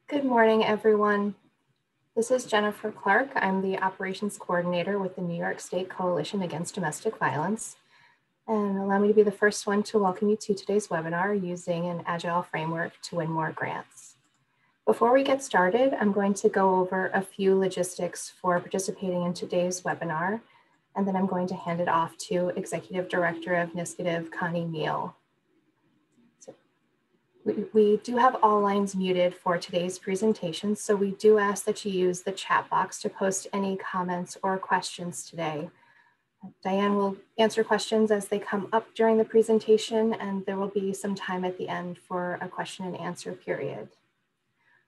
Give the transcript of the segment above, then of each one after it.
Good morning, everyone. This is Jennifer Clark. I'm the Operations Coordinator with the New York State Coalition Against Domestic Violence. And allow me to be the first one to welcome you to today's webinar using an Agile framework to win more grants. Before we get started, I'm going to go over a few logistics for participating in today's webinar, and then I'm going to hand it off to Executive Director of NYSCDV, Connie Neal. We do have all lines muted for today's presentation, so we do ask that you use the chat box to post any comments or questions today. Diane will answer questions as they come up during the presentation, and there will be some time at the end for a question and answer period.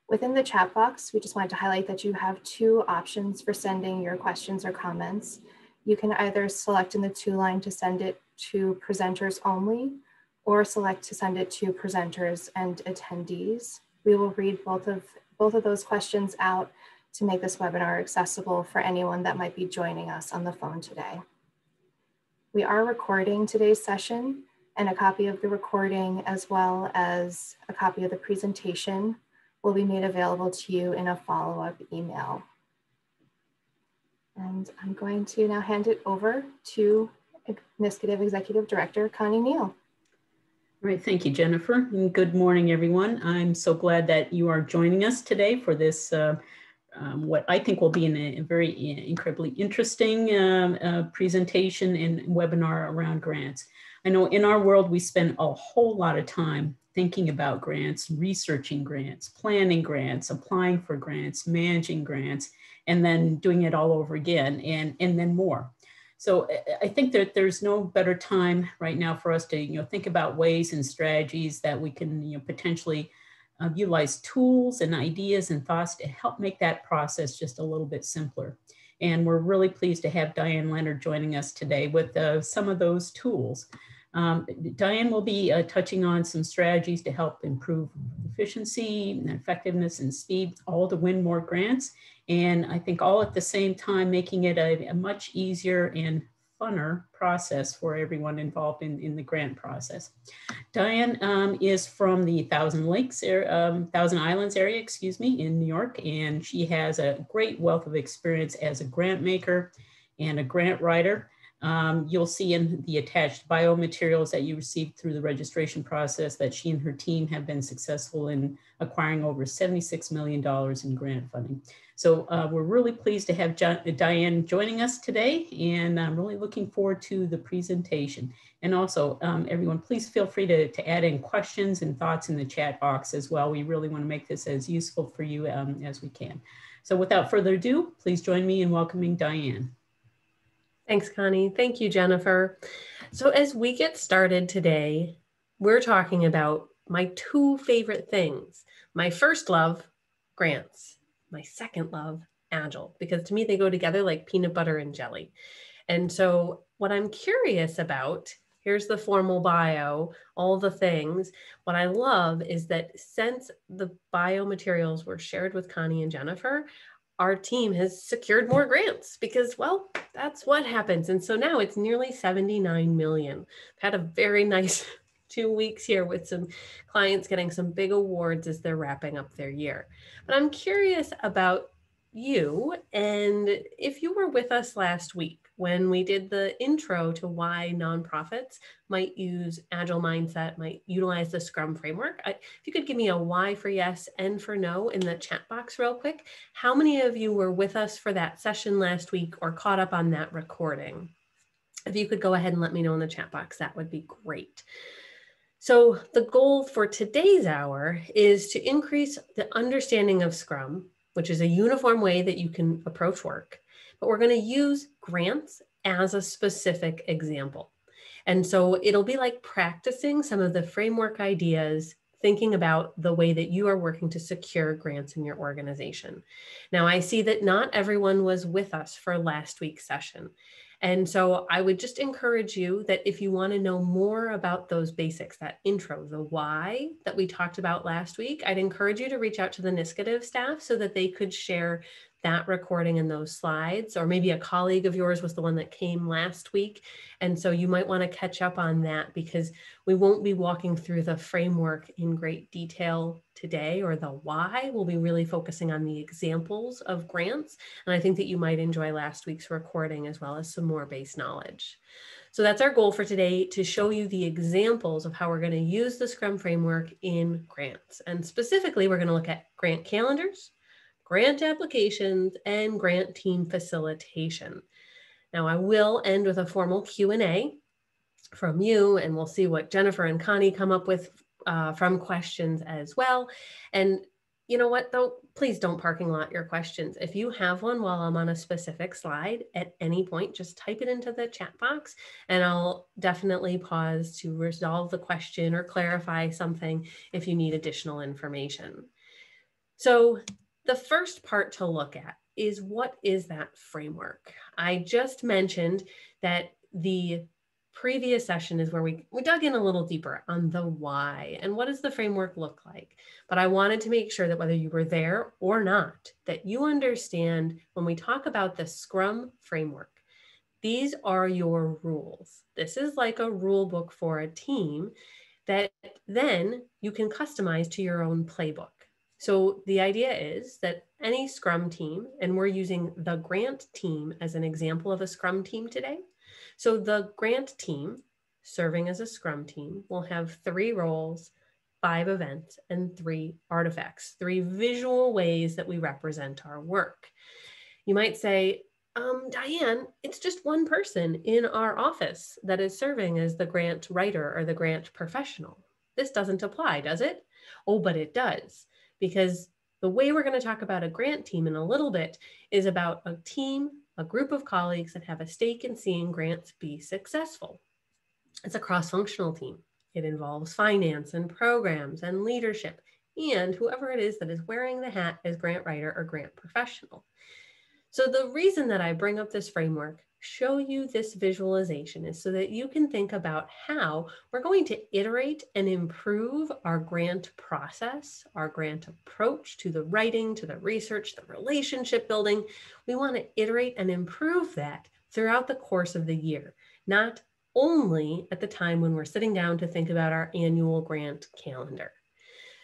Within the chat box, we just wanted to highlight that you have two options for sending your questions or comments. You can either select in the to line to send it to presenters only, or select to send it to presenters and attendees. We will read both of those questions out to make this webinar accessible for anyone that might be joining us on the phone today. We are recording today's session, and a copy of the recording as well as a copy of the presentation will be made available to you in a follow-up email. And I'm going to now hand it over to NYSCDV Executive Director, Connie Neal. All right, thank you, Jennifer. And good morning, everyone. I'm so glad that you are joining us today for this, what I think will be a very incredibly interesting presentation and webinar around grants. I know in our world, we spend a whole lot of time thinking about grants, researching grants, planning grants, applying for grants, managing grants, and then doing it all over again, and then more. So I think that there's no better time right now for us to think about ways and strategies that we can potentially utilize tools and ideas and thoughts to help make that process just a little bit simpler. And we're really pleased to have Diane Leonard joining us today with some of those tools. Diane will be touching on some strategies to help improve efficiency and effectiveness and speed, all to win more grants. And I think all at the same time, making it a much easier and funner process for everyone involved in the grant process. Diane is from the Thousand Islands area, in New York, and she has a great wealth of experience as a grant maker and a grant writer. You'll see in the attached biomaterials that you received through the registration process that she and her team have been successful in acquiring over $76 million in grant funding. So we're really pleased to have Diane joining us today, and I'm really looking forward to the presentation. And also, everyone, please feel free to add in questions and thoughts in the chat box as well. We really want to make this as useful for you as we can. So without further ado, please join me in welcoming Diane. Thanks, Connie. Thank you, Jennifer. So as we get started today, we're talking about my two favorite things. My first love, grants. My second love, Agile, because to me, they go together like peanut butter and jelly. And so what I'm curious about, here's the formal bio, all the things. What I love is that since the biomaterials were shared with Connie and Jennifer, our team has secured more grants because, well, that's what happens. And so now it's nearly 79 million. I've had a very nice 2 weeks here with some clients getting some big awards as they're wrapping up their year. But I'm curious about you, and if you were with us last week when we did the intro to why nonprofits might use Agile mindset, might utilize the Scrum framework. If you could give me a why for yes and for no in the chat box real quick. How many of you were with us for that session last week or caught up on that recording? If you could go ahead and let me know in the chat box, that would be great. So the goal for today's hour is to increase the understanding of Scrum, which is a uniform way that you can approach work. But we're going to use grants as a specific example. And so it'll be like practicing some of the framework ideas, thinking about the way that you are working to secure grants in your organization. Now, I see that not everyone was with us for last week's session. And so I would just encourage you that if you want to know more about those basics, that intro, the why that we talked about last week, I'd encourage you to reach out to the NYSCDV staff so that they could share that recording and those slides, or maybe a colleague of yours was the one that came last week. And so you might want to catch up on that, because we won't be walking through the framework in great detail today, or the why. We'll be really focusing on the examples of grants. And I think that you might enjoy last week's recording as well as some more base knowledge. So that's our goal for today, to show you the examples of how we're going to use the Scrum framework in grants. And specifically, we're going to look at grant calendars, grant applications, and grant team facilitation. Now, I will end with a formal Q&A from you, and we'll see what Jennifer and Connie come up with from questions as well. And you know what, though, please don't parking lot your questions. If you have one while I'm on a specific slide at any point, just type it into the chat box, and I'll definitely pause to resolve the question or clarify something if you need additional information. So the first part to look at is, what is that framework? I just mentioned that the previous session is where we dug in a little deeper on the why and what does the framework look like. But I wanted to make sure that whether you were there or not, that you understand when we talk about the Scrum framework, these are your rules. This is like a rule book for a team that then you can customize to your own playbook. So the idea is that any Scrum team, and we're using the grant team as an example of a Scrum team today. So the grant team, serving as a Scrum team, will have 3 roles, 5 events, and 3 artifacts, 3 visual ways that we represent our work. You might say, Diane, it's just one person in our office that is serving as the grant writer or the grant professional. This doesn't apply, does it? Oh, but it does, because the way we're going to talk about a grant team in a little bit is about a team, a group of colleagues that have a stake in seeing grants be successful. It's a cross-functional team. It involves finance and programs and leadership and whoever it is that is wearing the hat as grant writer or grant professional. So the reason that I bring up this framework, show you this visualization, is so that you can think about how we're going to iterate and improve our grant process, our grant approach to the writing, to the research, the relationship building. We want to iterate and improve that throughout the course of the year, not only at the time when we're sitting down to think about our annual grant calendar.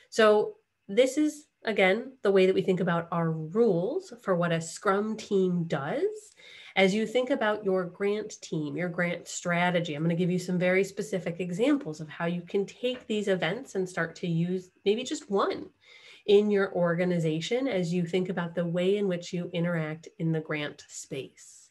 So this is, again, the way that we think about our rules for what a Scrum team does. As you think about your grant team, your grant strategy, I'm going to give you some very specific examples of how you can take these events and start to use maybe just one in your organization as you think about the way in which you interact in the grant space.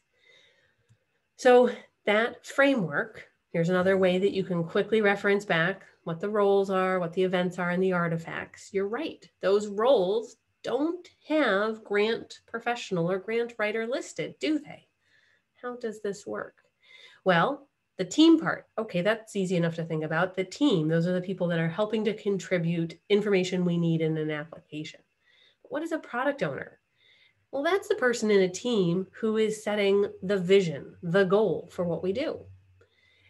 So that framework, here's another way that you can quickly reference back what the roles are, what the events are, and the artifacts. You're right. Those roles don't have grant professional or grant writer listed, do they? How does this work? Well, the team part, okay, that's easy enough to think about. The team, those are the people that are helping to contribute information we need in an application. But what is a product owner? Well, that's the person in a team who is setting the vision, the goal for what we do.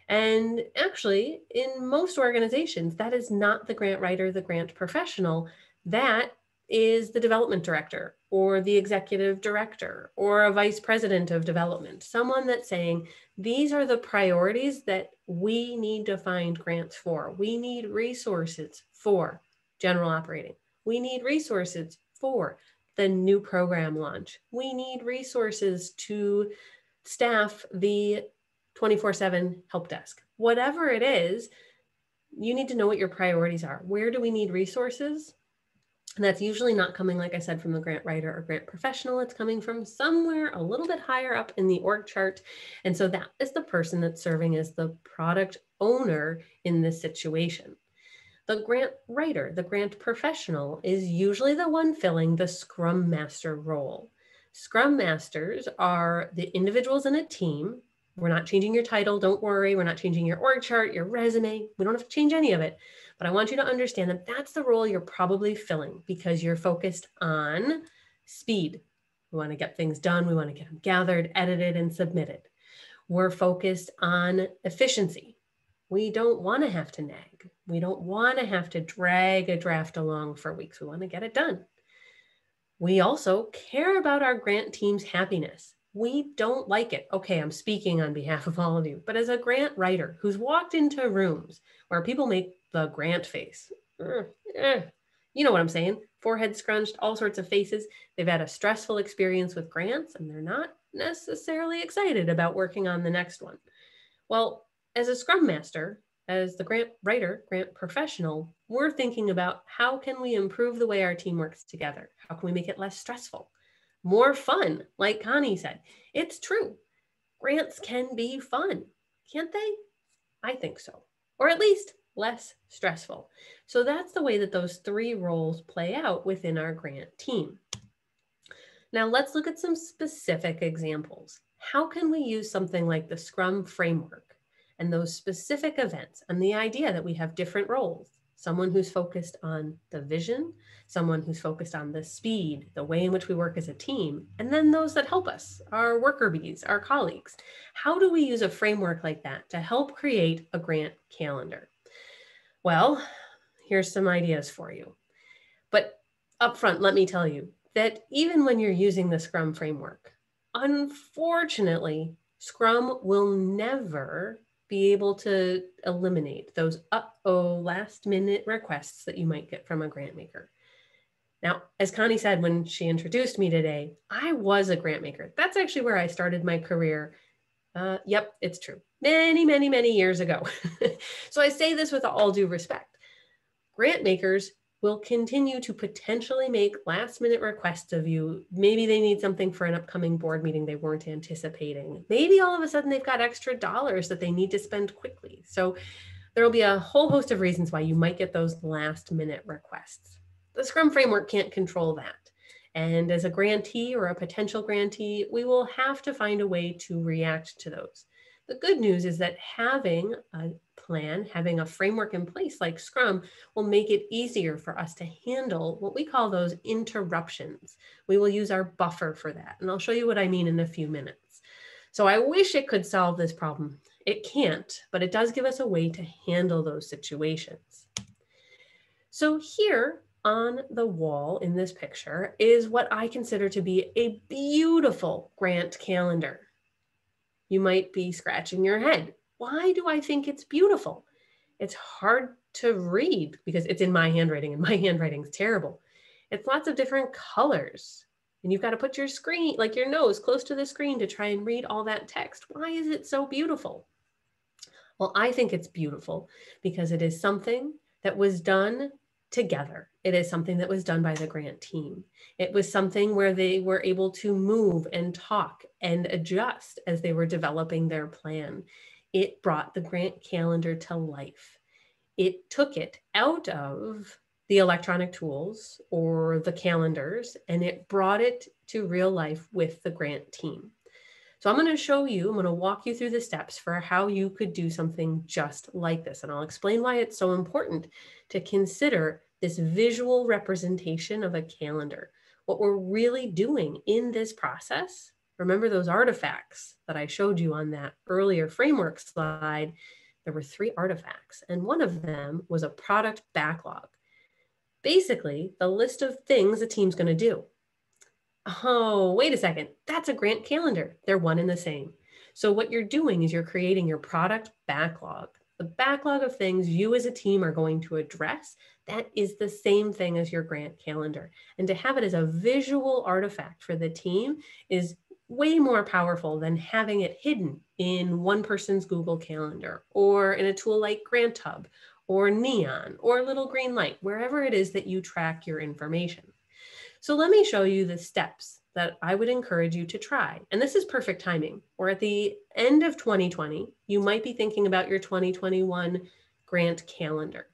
And actually, in most organizations, that is not the grant writer, the grant professional. That is the development director or the executive director or a vice president of development, someone that's saying, these are the priorities that we need to find grants for. We need resources for general operating. We need resources for the new program launch. We need resources to staff the 24/7 help desk. Whatever it is, you need to know what your priorities are. Where do we need resources? And that's usually not coming, like I said, from the grant writer or grant professional. It's coming from somewhere a little bit higher up in the org chart. And so that is the person that's serving as the product owner in this situation. The grant writer, the grant professional, is usually the one filling the Scrum Master role. Scrum Masters are the individuals in a team. We're not changing your title, don't worry. We're not changing your org chart, your resume. We don't have to change any of it. But I want you to understand that that's the role you're probably filling because you're focused on speed. We want to get things done. We want to get them gathered, edited, and submitted. We're focused on efficiency. We don't want to have to nag. We don't want to have to drag a draft along for weeks. We want to get it done. We also care about our grant team's happiness. We don't like it. Okay, I'm speaking on behalf of all of you, but as a grant writer who's walked into rooms where people make the grant face, you know what I'm saying? Forehead scrunched, all sorts of faces. They've had a stressful experience with grants and they're not necessarily excited about working on the next one. Well, as a Scrum Master, as the grant writer, grant professional, we're thinking about how can we improve the way our team works together? How can we make it less stressful? More fun, like Connie said. It's true. Grants can be fun, can't they? I think so. Or at least less stressful. So that's the way that those three roles play out within our grant team. Now let's look at some specific examples. How can we use something like the Scrum framework and those specific events and the idea that we have different roles? Someone who's focused on the vision, someone who's focused on the speed, the way in which we work as a team, and then those that help us, our worker bees, our colleagues. How do we use a framework like that to help create a grant calendar? Well, here's some ideas for you. But upfront, let me tell you that even when you're using the Scrum framework, unfortunately, Scrum will never be able to eliminate those last minute requests that you might get from a grant maker. Now, as Connie said when she introduced me today, I was a grant maker. That's actually where I started my career. Yep, it's true. Many, many, many years ago. So I say this with all due respect. Grant makers will continue to potentially make last minute requests of you. Maybe they need something for an upcoming board meeting they weren't anticipating. Maybe all of a sudden they've got extra dollars that they need to spend quickly. So there will be a whole host of reasons why you might get those last minute requests. The Scrum framework can't control that. And as a grantee or a potential grantee, we will have to find a way to react to those. The good news is that having a plan, having a framework in place like Scrum will make it easier for us to handle what we call those interruptions. We will use our buffer for that. And I'll show you what I mean in a few minutes. So I wish it could solve this problem. It can't, but it does give us a way to handle those situations. So here on the wall in this picture is what I consider to be a beautiful grant calendar. You might be scratching your head. Why do I think it's beautiful? It's hard to read because it's in my handwriting and my handwriting's terrible. It's lots of different colors and you've got to put your screen, like your nose, close to the screen to try and read all that text. Why is it so beautiful? Well, I think it's beautiful because it is something that was done together. It is something that was done by the grant team. It was something where they were able to move and talk and adjust as they were developing their plan. It brought the grant calendar to life. It took it out of the electronic tools or the calendars, and it brought it to real life with the grant team. So I'm going to show you, I'm going to walk you through the steps for how you could do something just like this. And I'll explain why it's so important to consider this visual representation of a calendar. What we're really doing in this process, remember those artifacts that I showed you on that earlier framework slide, there were 3 artifacts, and one of them was a product backlog. Basically, the list of things a team's going to do. Oh, wait a second, that's a grant calendar. They're one and the same. So what you're doing is you're creating your product backlog. The backlog of things you as a team are going to address, that is the same thing as your grant calendar. And to have it as a visual artifact for the team is way more powerful than having it hidden in one person's Google Calendar or in a tool like GrantHub or Neon or Little Green Light, wherever it is that you track your information. So let me show you the steps that I would encourage you to try. And this is perfect timing. We're at the end of 2020. You might be thinking about your 2021 grant calendar.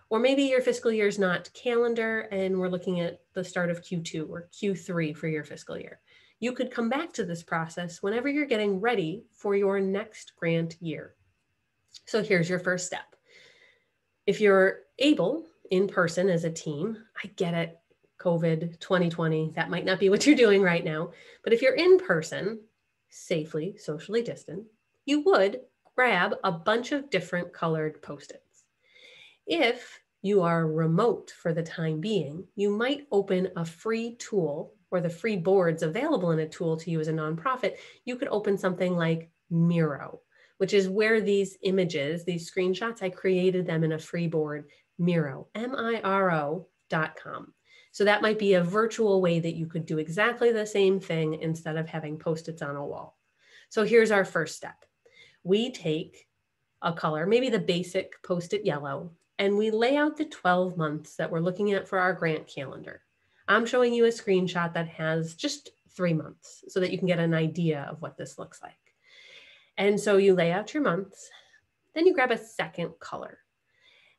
Or maybe your fiscal year is not calendar and we're looking at the start of Q2 or Q3 for your fiscal year. You could come back to this process whenever you're getting ready for your next grant year. So here's your first step. If you're able in person as a team, I get it. COVID 2020, that might not be what you're doing right now, but if you're in person, safely, socially distant, you would grab a bunch of different colored Post-its. If you are remote for the time being, you might open a free tool or the free boards available in a tool to you as a nonprofit. You could open something like Miro, which is where these images, these screenshots, I created them in a free board, Miro, MIRO.com. So that might be a virtual way that you could do exactly the same thing instead of having Post-its on a wall. So here's our first step. We take a color, maybe the basic Post-it yellow, and we lay out the 12 months that we're looking at for our grant calendar. I'm showing you a screenshot that has just 3 months so that you can get an idea of what this looks like. And so you lay out your months, then you grab a second color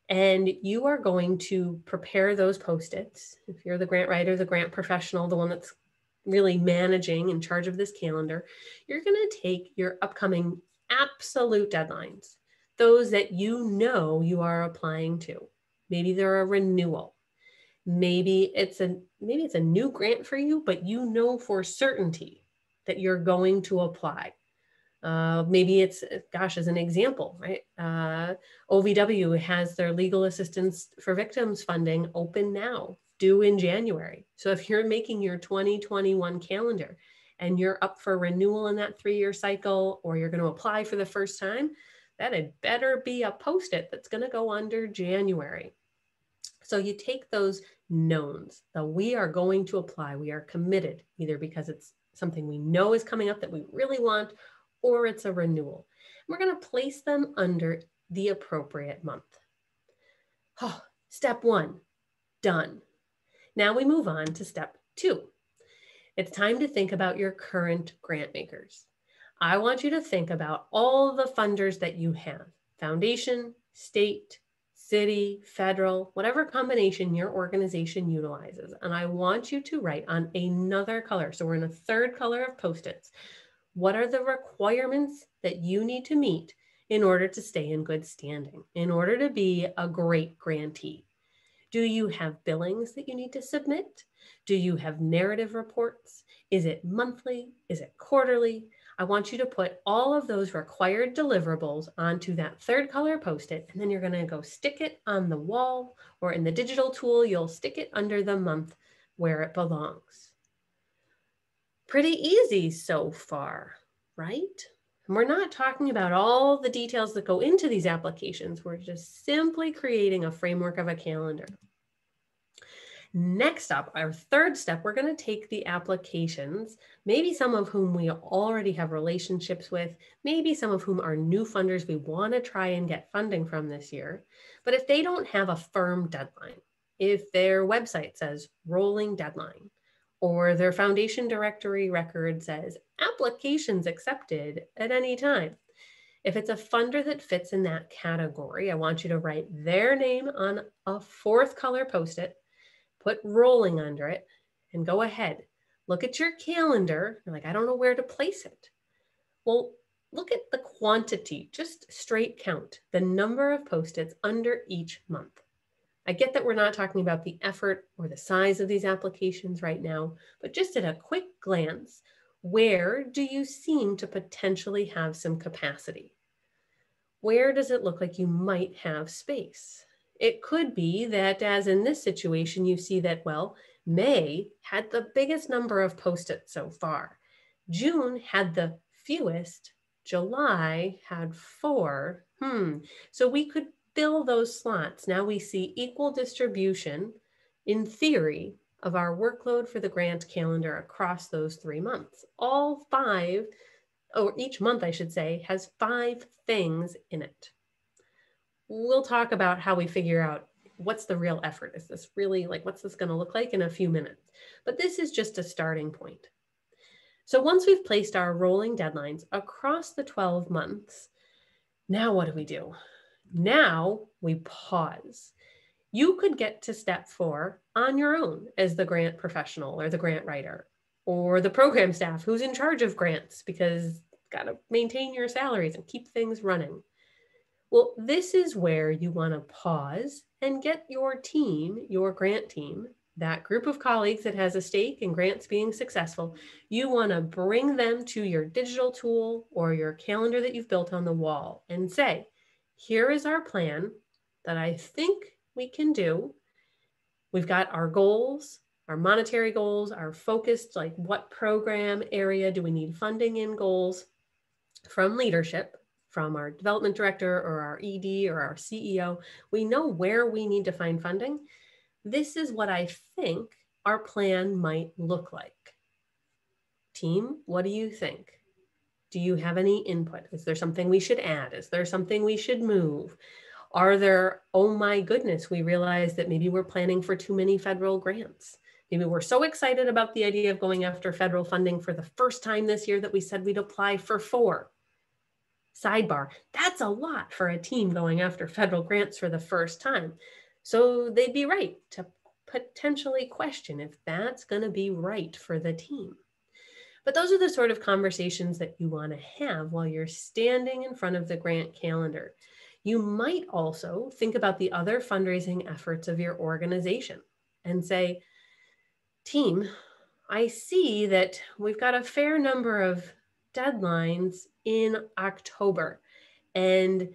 and you are going to prepare those Post-its. If you're the grant writer, the grant professional, the one that's really managing in charge of this calendar, you're going to take your upcoming absolute deadlines, those that you know you are applying to. Maybe they're a renewal. Maybe it's a new grant for you, but you know for certainty that you're going to apply. Maybe it's, gosh, as an example, right? OVW has their legal assistance for victims funding open now, due in January. So if you're making your 2021 calendar and you're up for renewal in that 3-year cycle, or you're going to apply for the first time, that had better be a Post-it that's going to go under January. So you take those knowns that we are going to apply, we are committed, either because it's something we know is coming up that we really want, or it's a renewal. We're going to place them under the appropriate month. Oh, step 1, done. Now we move on to step 2. It's time to think about your current grant makers. I want you to think about all the funders that you have, foundation, state, city, federal, whatever combination your organization utilizes. And I want you to write on another color. So we're in a third color of Post-its. What are the requirements that you need to meet in order to stay in good standing, in order to be a great grantee? Do you have billings that you need to submit? Do you have narrative reports? Is it monthly? Is it quarterly? I want you to put all of those required deliverables onto that third color Post-it, and then you're going to go stick it on the wall, or in the digital tool, you'll stick it under the month where it belongs. Pretty easy so far, right? And we're not talking about all the details that go into these applications. We're just simply creating a framework of a calendar. Next up, our third step, we're going to take the applications, maybe some of whom we already have relationships with, maybe some of whom are new funders we want to try and get funding from this year. But if they don't have a firm deadline, if their website says rolling deadline, or their foundation directory record says applications accepted at any time, if it's a funder that fits in that category, I want you to write their name on a fourth color Post-it, put rolling under it, and go ahead. Look at your calendar. You're like, I don't know where to place it. Well, look at the quantity, just straight count, the number of Post-its under each month. I get that we're not talking about the effort or the size of these applications right now, but just at a quick glance, where do you seem to potentially have some capacity? Where does it look like you might have space? It could be that, as in this situation, you see that, well, May had the biggest number of Post-its so far. June had the fewest. July had 4. So we could fill those slots. Now we see equal distribution, in theory, of our workload for the grant calendar across those 3 months. All 5, or each month I should say, has 5 things in it. We'll talk about how we figure out what's the real effort. Is this really, like, what's this going to look like in a few minutes? But this is just a starting point. So once we've placed our rolling deadlines across the 12 months, now what do? Now we pause. You could get to step 4 on your own as the grant professional or the grant writer or the program staff who's in charge of grants, because got to maintain your salaries and keep things running. Well, this is where you want to pause and get your team, your grant team, that group of colleagues that has a stake in grants being successful, you want to bring them to your digital tool or your calendar that you've built on the wall and say, here is our plan that I think we can do. We've got our goals, our monetary goals, our focused, like what program area do we need funding in goals from leadership, from our development director or our ED or our CEO. We know where we need to find funding. This is what I think our plan might look like. Team, what do you think? Do you have any input? Is there something we should add? Is there something we should move? Are there, oh my goodness, we realize that maybe we're planning for too many federal grants. Maybe we're so excited about the idea of going after federal funding for the first time this year that we said we'd apply for 4. Sidebar, that's a lot for a team going after federal grants for the first time. So they'd be right to potentially question if that's going to be right for the team. But those are the sort of conversations that you want to have while you're standing in front of the grant calendar. You might also think about the other fundraising efforts of your organization and say, team, I see that we've got a fair number of deadlines in October, and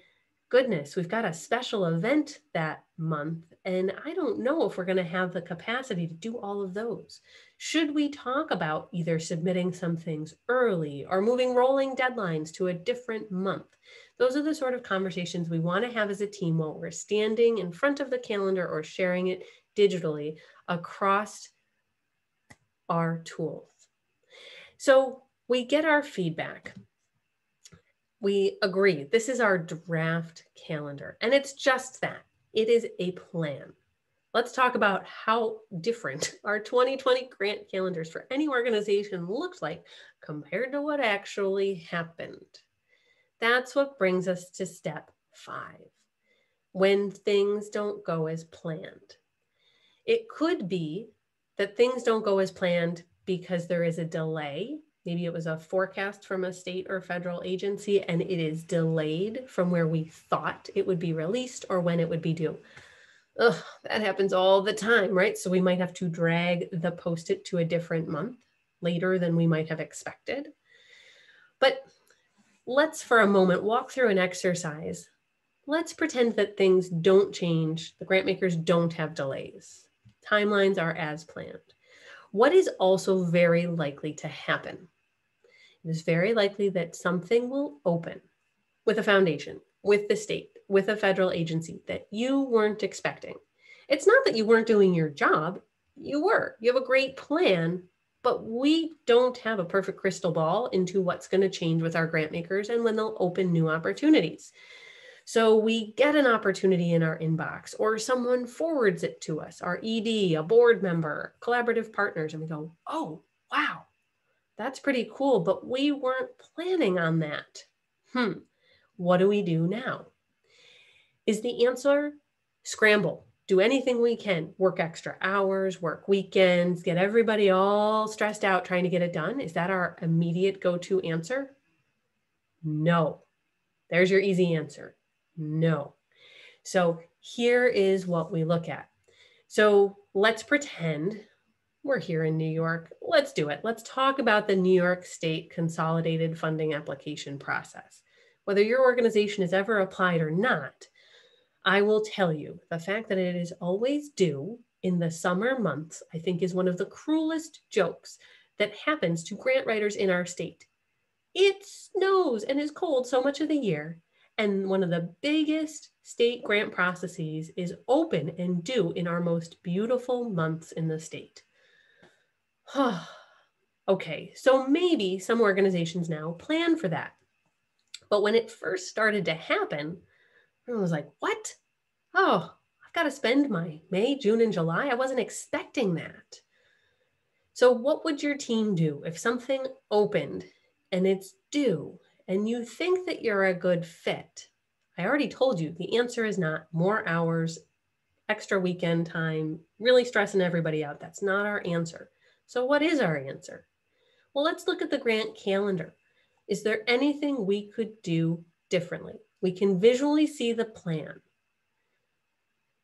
goodness, we've got a special event that month, and I don't know if we're going to have the capacity to do all of those. Should we talk about either submitting some things early or moving rolling deadlines to a different month? Those are the sort of conversations we want to have as a team while we're standing in front of the calendar or sharing it digitally across our tools. So we get our feedback. We agree, this is our draft calendar, and it's just that. It is a plan. Let's talk about how different our 2020 grant calendars for any organization looked like compared to what actually happened. That's what brings us to step 5, when things don't go as planned. It could be that things don't go as planned because there is a delay. Maybe it was a forecast from a state or federal agency and it is delayed from where we thought it would be released or when it would be due. Ugh, that happens all the time, right? So we might have to drag the post-it to a different month later than we might have expected. But let's for a moment walk through an exercise. Let's pretend that things don't change. The grant makers don't have delays. Timelines are as planned. What is also very likely to happen? It is very likely that something will open with a foundation, with the state, with a federal agency that you weren't expecting. It's not that you weren't doing your job. You were. You have a great plan, but we don't have a perfect crystal ball into what's going to change with our grant makers and when they'll open new opportunities. So we get an opportunity in our inbox or someone forwards it to us, our ED, a board member, collaborative partners, and we go, oh, wow, that's pretty cool, but we weren't planning on that. What do we do now? Is the answer scramble? Do anything we can, work extra hours, work weekends, get everybody all stressed out trying to get it done? Is that our immediate go-to answer? No. There's your easy answer. No. So here is what we look at. So let's pretend we're here in New York. Let's do it. Let's talk about the New York State Consolidated Funding Application process. Whether your organization has ever applied or not, I will tell you the fact that it is always due in the summer months, I think is one of the cruelest jokes that happens to grant writers in our state. It snows and is cold so much of the year. And one of the biggest state grant processes is open and due in our most beautiful months in the state. Okay, so maybe some organizations now plan for that. But when it first started to happen, everyone was like, what? Oh, I've got to spend my May, June, and July. I wasn't expecting that. So what would your team do if something opened and it's due and you think that you're a good fit? I already told you the answer is not more hours, extra weekend time, really stressing everybody out. That's not our answer. So what is our answer? Well, let's look at the grant calendar. Is there anything we could do differently? We can visually see the plan.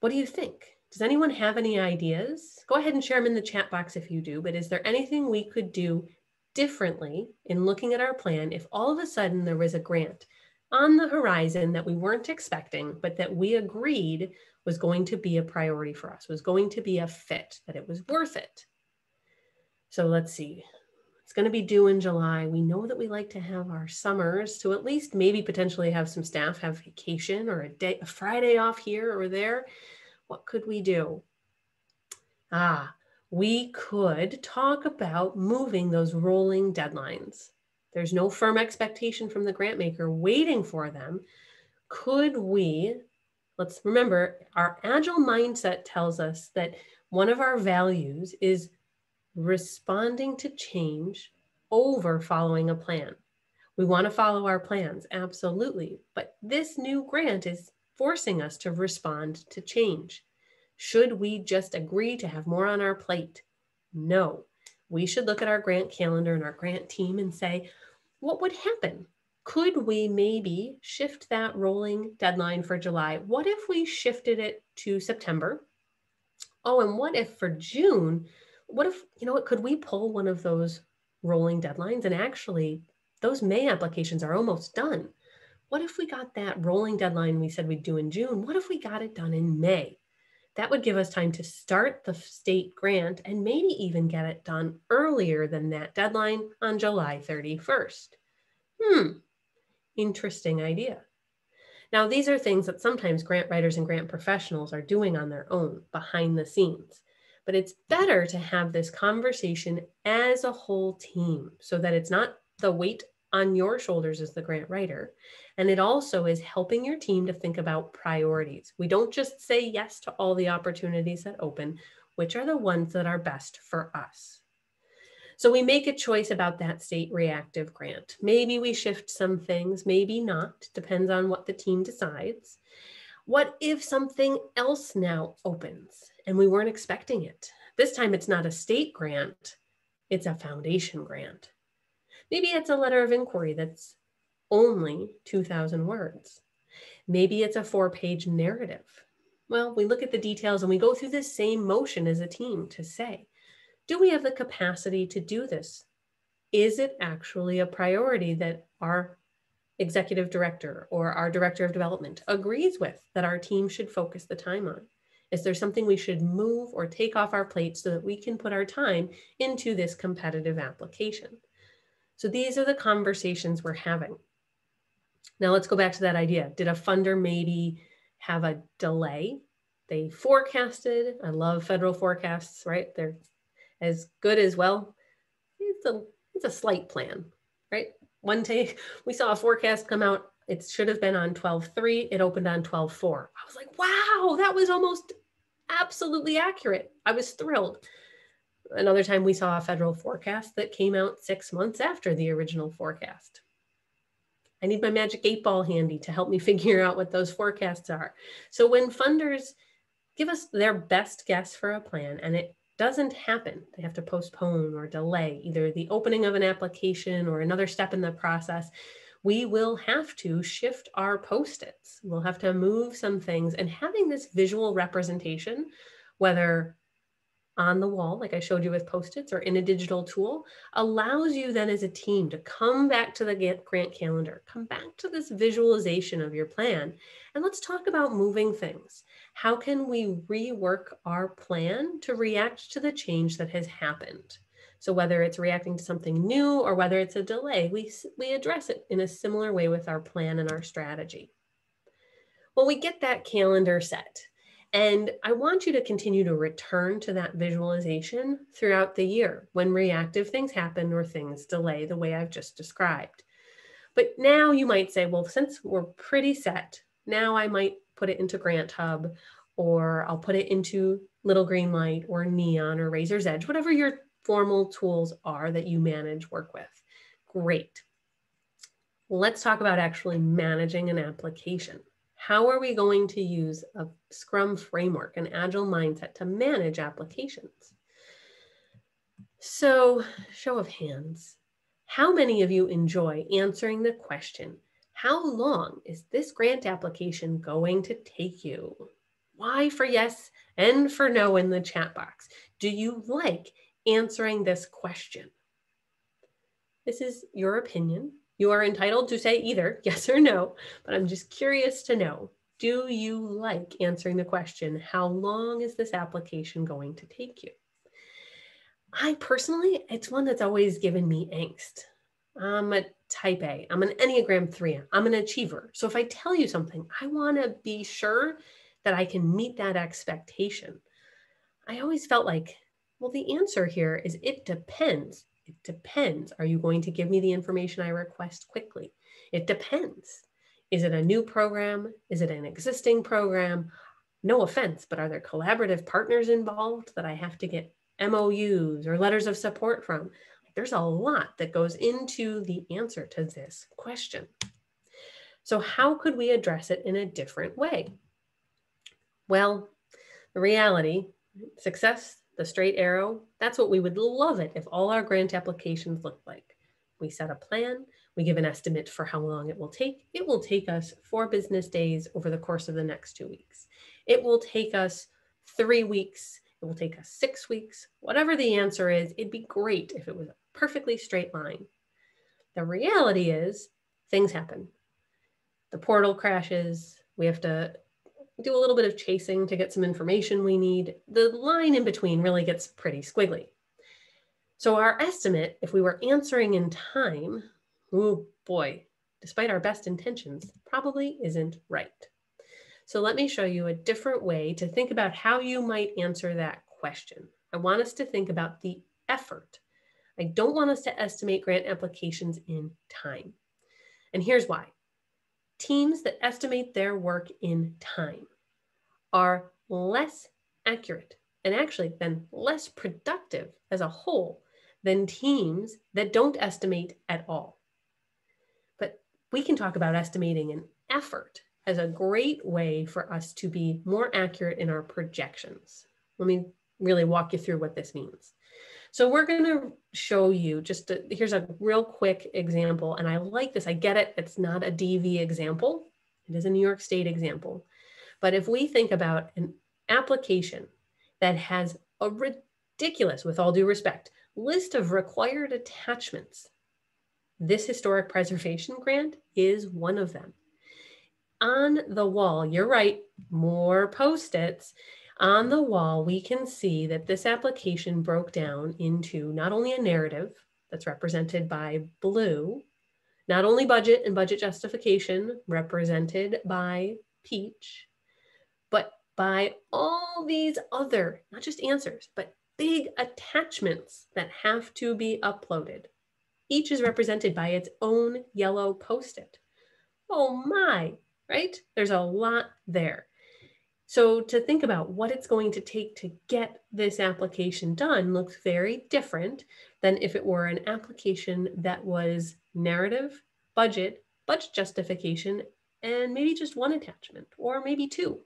What do you think? Does anyone have any ideas? Go ahead and share them in the chat box if you do, but is there anything we could do differently in looking at our plan if all of a sudden there was a grant on the horizon that we weren't expecting, but that we agreed was going to be a priority for us, was going to be a fit, that it was worth it. So let's see. It's going to be due in July. We know that we like to have our summers to at least maybe potentially have some staff have vacation or a Friday off here or there. What could we do? We could talk about moving those rolling deadlines. There's no firm expectation from the grant maker waiting for them. Could we, let's remember, our agile mindset tells us that one of our values is responding to change over following a plan. We want to follow our plans, absolutely. But this new grant is forcing us to respond to change. Should we just agree to have more on our plate? No. We should look at our grant calendar and our grant team and say, what would happen? Could we maybe shift that rolling deadline for July? What if we shifted it to September? Oh, and what if for June, what if, could we pull one of those rolling deadlines? And actually, those May applications are almost done. What if we got that rolling deadline we said we'd do in June? What if we got it done in May? That would give us time to start the state grant and maybe even get it done earlier than that deadline on July 31st. Interesting idea. Now, these are things that sometimes grant writers and grant professionals are doing on their own behind the scenes. But it's better to have this conversation as a whole team so that it's not the weight on your shoulders as the grant writer. And it also is helping your team to think about priorities. We don't just say yes to all the opportunities that open, which are the ones that are best for us. So we make a choice about that state reactive grant. Maybe we shift some things, maybe not, depends on what the team decides. What if something else now opens and we weren't expecting it? This time it's not a state grant, it's a foundation grant. Maybe it's a letter of inquiry that's only 2,000 words. Maybe it's a 4-page narrative. Well, we look at the details and we go through the same motion as a team to say, do we have the capacity to do this? Is it actually a priority that our executive director or our director of development agrees with that our team should focus the time on? Is there something we should move or take off our plate so that we can put our time into this competitive application? So these are the conversations we're having. Now let's go back to that idea. Did a funder maybe have a delay? They forecasted. I love federal forecasts, right? They're as good as, well, it's a slight plan, right? One day we saw a forecast come out. It should have been on 12/3. It opened on 12/4. I was like, wow, that was almost absolutely accurate. I was thrilled. Another time we saw a federal forecast that came out 6 months after the original forecast. I need my magic 8-ball handy to help me figure out what those forecasts are. So when funders give us their best guess for a plan and it doesn't happen, they have to postpone or delay either the opening of an application or another step in the process, we will have to shift our Post-its. We'll have to move some things, and having this visual representation, whether on the wall, like I showed you with Post-its, or in a digital tool, allows you then as a team to come back to the grant calendar, come back to this visualization of your plan, and let's talk about moving things. How can we rework our plan to react to the change that has happened? So whether it's reacting to something new or whether it's a delay, we address it in a similar way with our plan and our strategy. Well, we get that calendar set. And I want you to continue to return to that visualization throughout the year when reactive things happen or things delay the way I've just described. But now you might say, well, since we're pretty set, now I might put it into Grant Hub, or I'll put it into Little Green Light or Neon or Razor's Edge, whatever your formal tools are that you manage work with. Great. Let's talk about actually managing an application. How are we going to use a Scrum framework, an agile mindset to manage applications? So, show of hands, how many of you enjoy answering the question, how long is this grant application going to take you? Why for yes and for no in the chat box. Do you like answering this question? This is your opinion. You are entitled to say either yes or no, but I'm just curious to know. Do you like answering the question, how long is this application going to take you? I personally, it's one that's always given me angst. I'm a type A, I'm an Enneagram 3, I'm an achiever. So if I tell you something, I want to be sure that I can meet that expectation. I always felt like, well, the answer here is it depends. It depends. Are you going to give me the information I request quickly? It depends. Is it a new program? Is it an existing program? No offense, but are there collaborative partners involved that I have to get MOUs or letters of support from? There's a lot that goes into the answer to this question. So how could we address it in a different way? Well, the reality, success, the straight arrow, that's what we would love it if all our grant applications looked like. We set a plan, we give an estimate for how long it will take. It will take us 4 business days over the course of the next 2 weeks. It will take us 3 weeks. It will take us 6 weeks. Whatever the answer is, it'd be great if it was a perfectly straight line. The reality is things happen. The portal crashes. We have to do a little bit of chasing to get some information we need. The line in between really gets pretty squiggly. So our estimate, if we were answering in time, oh boy, despite our best intentions, probably isn't right. So let me show you a different way to think about how you might answer that question. I want us to think about the effort. I don't want us to estimate grant applications in time. And here's why. Teams that estimate their work in time are less accurate and actually then less productive as a whole than teams that don't estimate at all. But we can talk about estimating an effort as a great way for us to be more accurate in our projections. Let me really walk you through what this means. So we're going to show you here's a real quick example. And I like this. I get it. It's not a DV example. It is a New York State example. But if we think about an application that has a ridiculous, with all due respect, list of required attachments, this historic preservation grant is one of them. On the wall, you're right, more Post-its. On the wall, we can see that this application broke down into not only a narrative that's represented by blue, not only budget and budget justification represented by peach, but by all these other, not just answers, but big attachments that have to be uploaded. Each is represented by its own yellow Post-it. Oh my, right? There's a lot there. So to think about what it's going to take to get this application done looks very different than if it were an application that was narrative, budget justification, and maybe just one attachment or maybe 2.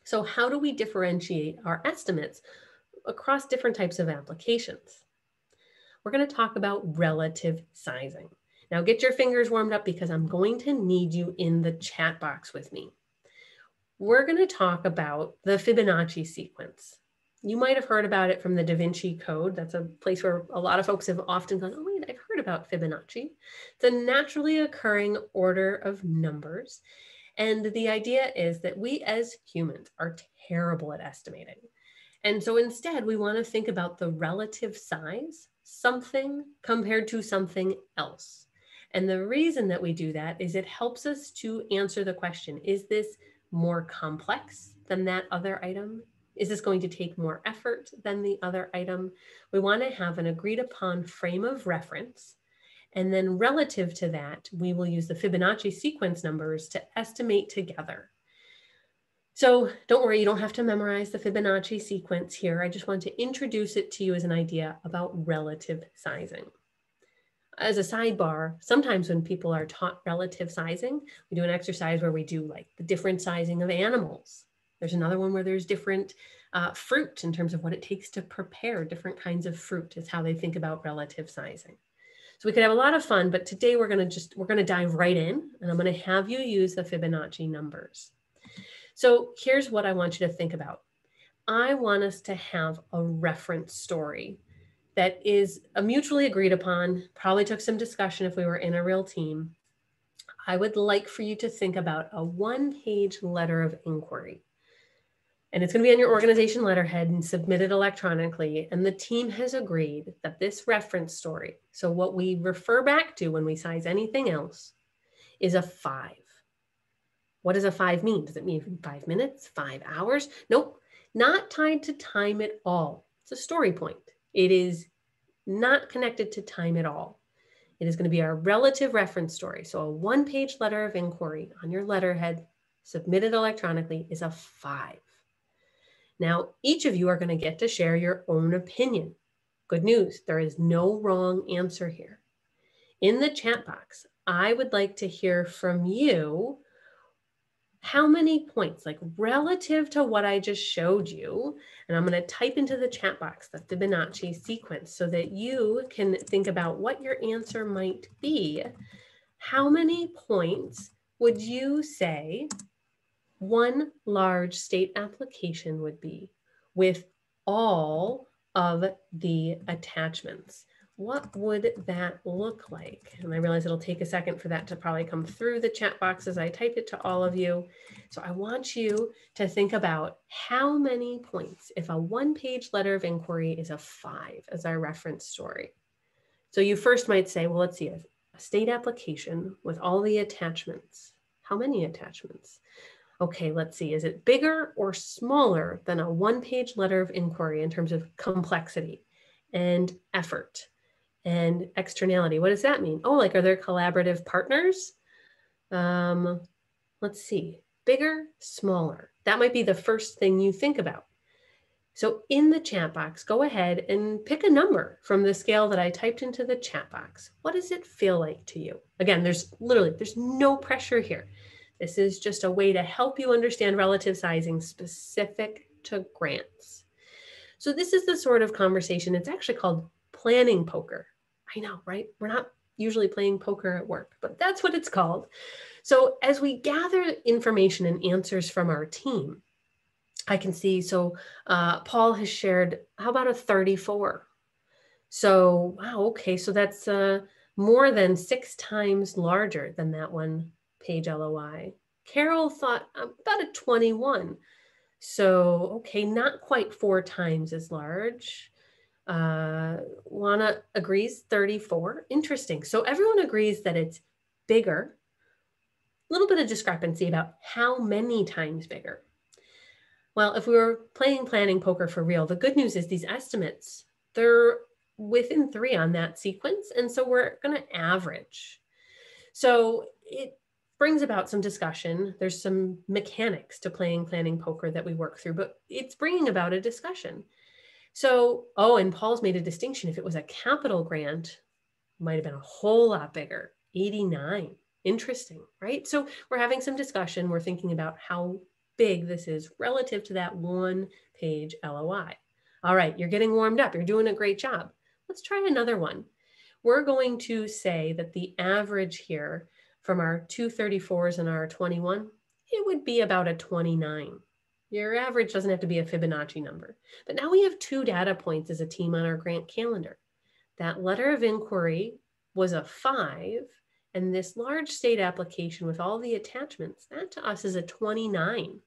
So how do we differentiate our estimates across different types of applications? We're going to talk about relative sizing. Now get your fingers warmed up because I'm going to need you in the chat box with me. We're going to talk about the Fibonacci sequence. You might have heard about it from the Da Vinci Code. That's a place where a lot of folks have often gone, oh wait, I've heard about Fibonacci. It's a naturally occurring order of numbers. And the idea is that we as humans are terrible at estimating. And so instead, we want to think about the relative size, something compared to something else. And the reason that we do that is it helps us to answer the question, is this more complex than that other item? Is this going to take more effort than the other item? We want to have an agreed upon frame of reference. And then relative to that, we will use the Fibonacci sequence numbers to estimate together. So don't worry, you don't have to memorize the Fibonacci sequence here. I just want to introduce it to you as an idea about relative sizing. As a sidebar, sometimes when people are taught relative sizing, we do an exercise where we do like the different sizing of animals. There's another one where there's different fruit in terms of what it takes to prepare different kinds of fruit is how they think about relative sizing. So we could have a lot of fun, but today we're going to dive right in and I'm going to have you use the Fibonacci numbers. So here's what I want you to think about. I want us to have a reference story that is a mutually agreed upon, probably took some discussion if we were in a real team. I would like for you to think about a one-page letter of inquiry. And it's going to be on your organization letterhead and submitted electronically. And the team has agreed that this reference story, so what we refer back to when we size anything else, is a 5. What does a 5 mean? Does it mean 5 minutes, 5 hours? Nope, not tied to time at all. It's a story point. It is not connected to time at all. It is going to be our relative reference story. So a one-page letter of inquiry on your letterhead, submitted electronically, is a 5. Now, each of you are going to get to share your own opinion. Good news, there is no wrong answer here. In the chat box, I would like to hear from you how many points, like relative to what I just showed you, and I'm going to type into the chat box the Fibonacci sequence so that you can think about what your answer might be. How many points would you say one large state application would be with all of the attachments? What would that look like? And I realize it'll take a second for that to probably come through the chat box as I type it to all of you. So I want you to think about how many points, if a one-page letter of inquiry is a 5 as our reference story. So you first might say, well, let's see, a state application with all the attachments. How many attachments? Okay, let's see, is it bigger or smaller than a one-page letter of inquiry in terms of complexity and effort and externality? What does that mean? Oh, like, are there collaborative partners? Let's see, bigger, smaller. That might be the first thing you think about. So in the chat box, go ahead and pick a number from the scale that I typed into the chat box. What does it feel like to you? Again, there's no pressure here. This is just a way to help you understand relative sizing specific to grants. So this is the sort of conversation, it's actually called planning poker. I know, right? We're not usually playing poker at work, but that's what it's called. So as we gather information and answers from our team, I can see, so Paul has shared, how about a 34? So, wow, okay, so that's more than 6 times larger than that one page LOI. Carol thought about a 21. So, okay, not quite 4 times as large. Lana agrees 34. Interesting. So everyone agrees that it's bigger. A little bit of discrepancy about how many times bigger. Well, if we were playing planning poker for real, the good news is these estimates, they're within 3 on that sequence. And so we're going to average. So it brings about some discussion. There's some mechanics to playing planning poker that we work through, but it's bringing about a discussion. So, oh, and Paul's made a distinction. If it was a capital grant, it might have been a whole lot bigger, 89. Interesting, right? So we're having some discussion. We're thinking about how big this is relative to that one-page LOI. All right, you're getting warmed up. You're doing a great job. Let's try another one. We're going to say that the average here from our 234s and our 21, it would be about a 29. Your average doesn't have to be a Fibonacci number. But now we have 2 data points as a team on our grant calendar. That letter of inquiry was a 5, and this large state application with all the attachments, that to us is a 29.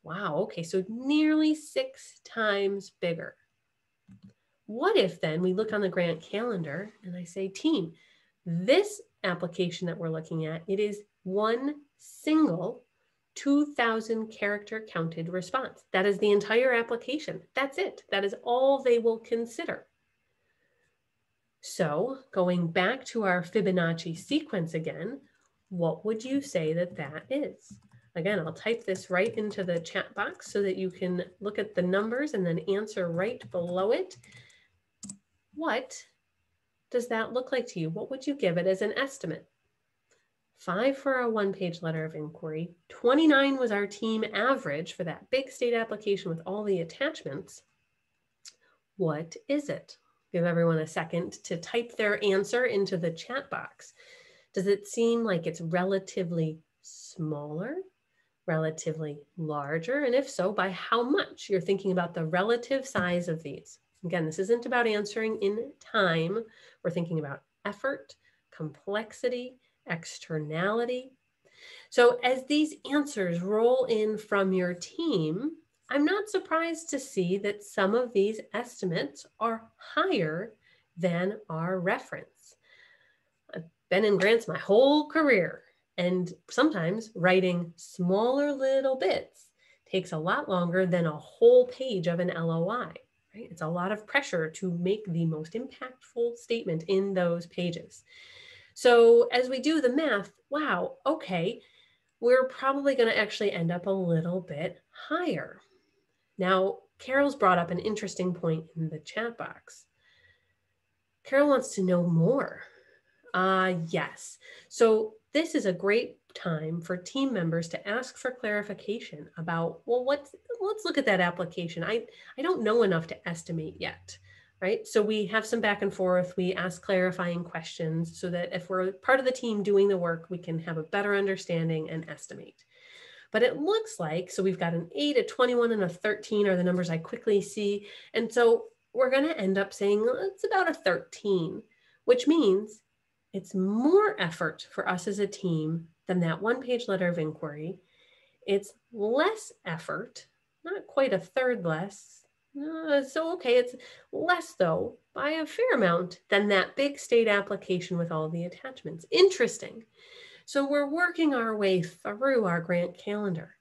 Wow, okay, so nearly 6 times bigger. What if then we look on the grant calendar and I say, team, this application that we're looking at, it is one single 2,000 character counted response. That is the entire application. That's it. That is all they will consider. So going back to our Fibonacci sequence again, what would you say that that is? Again, I'll type this right into the chat box so that you can look at the numbers and then answer right below it. What does that look like to you? What would you give it as an estimate? 5 for a one-page letter of inquiry. 29 was our team average for that big state application with all the attachments. What is it? Give everyone a second to type their answer into the chat box. Does it seem like it's relatively smaller, relatively larger? And if so, by how much? You're thinking about the relative size of these. Again, this isn't about answering in time. We're thinking about effort, complexity, externality. So as these answers roll in from your team, I'm not surprised to see that some of these estimates are higher than our reference. I've been in grants my whole career, and sometimes writing smaller little bits takes a lot longer than a whole page of an LOI. Right? It's a lot of pressure to make the most impactful statement in those pages. So as we do the math, wow, okay, we're probably going to actually end up a little bit higher. Now, Carol's brought up an interesting point in the chat box. Carol wants to know more. Yes. So this is a great time for team members to ask for clarification about, well, let's look at that application. I don't know enough to estimate yet, right? So we have some back and forth. We ask clarifying questions so that if we're part of the team doing the work, we can have a better understanding and estimate. But it looks like, so we've got an 8, a 21, and a 13 are the numbers I quickly see. And so we're going to end up saying it's about a 13, which means it's more effort for us as a team than that one-page letter of inquiry. It's less effort, not quite a third less. So, okay, it's less though by a fair amount than that big state application with all the attachments. Interesting. So we're working our way through our grant calendar.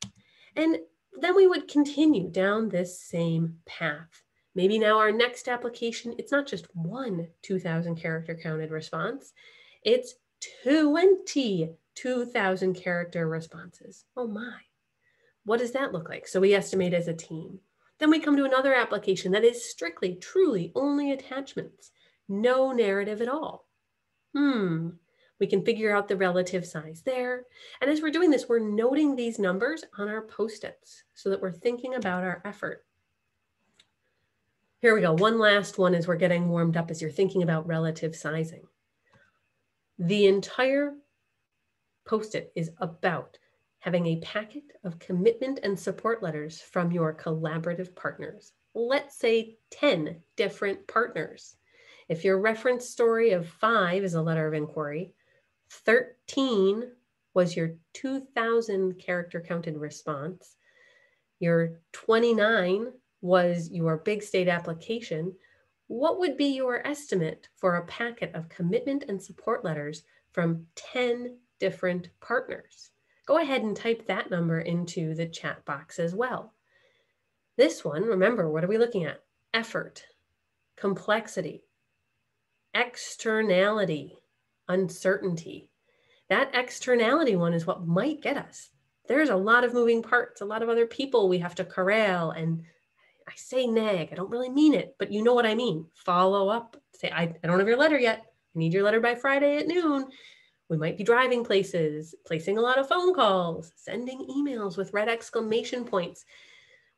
And then we would continue down this same path. Maybe now our next application, it's not just one 2,000 character counted response, it's 20 2,000 character responses. Oh my, what does that look like? So we estimate as a team. Then we come to another application that is strictly, truly only attachments, no narrative at all. We can figure out the relative size there. And as we're doing this, we're noting these numbers on our Post-its so that we're thinking about our effort. Here we go. One last one as we're getting warmed up as you're thinking about relative sizing. The entire Post-it is about having a packet of commitment and support letters from your collaborative partners. Let's say 10 different partners. If your reference story of 5 is a letter of inquiry, 13 was your 2,000 character counted response, your 29 was your big state application, what would be your estimate for a packet of commitment and support letters from 10 different partners? Go ahead and type that number into the chat box as well. This one, remember, what are we looking at? Effort, complexity, externality, uncertainty. That externality one is what might get us. There's a lot of moving parts, a lot of other people we have to corral, and I say nag, I don't really mean it, but you know what I mean. Follow up, say, I don't have your letter yet. I need your letter by Friday at noon. We might be driving places, placing a lot of phone calls, sending emails with red exclamation points.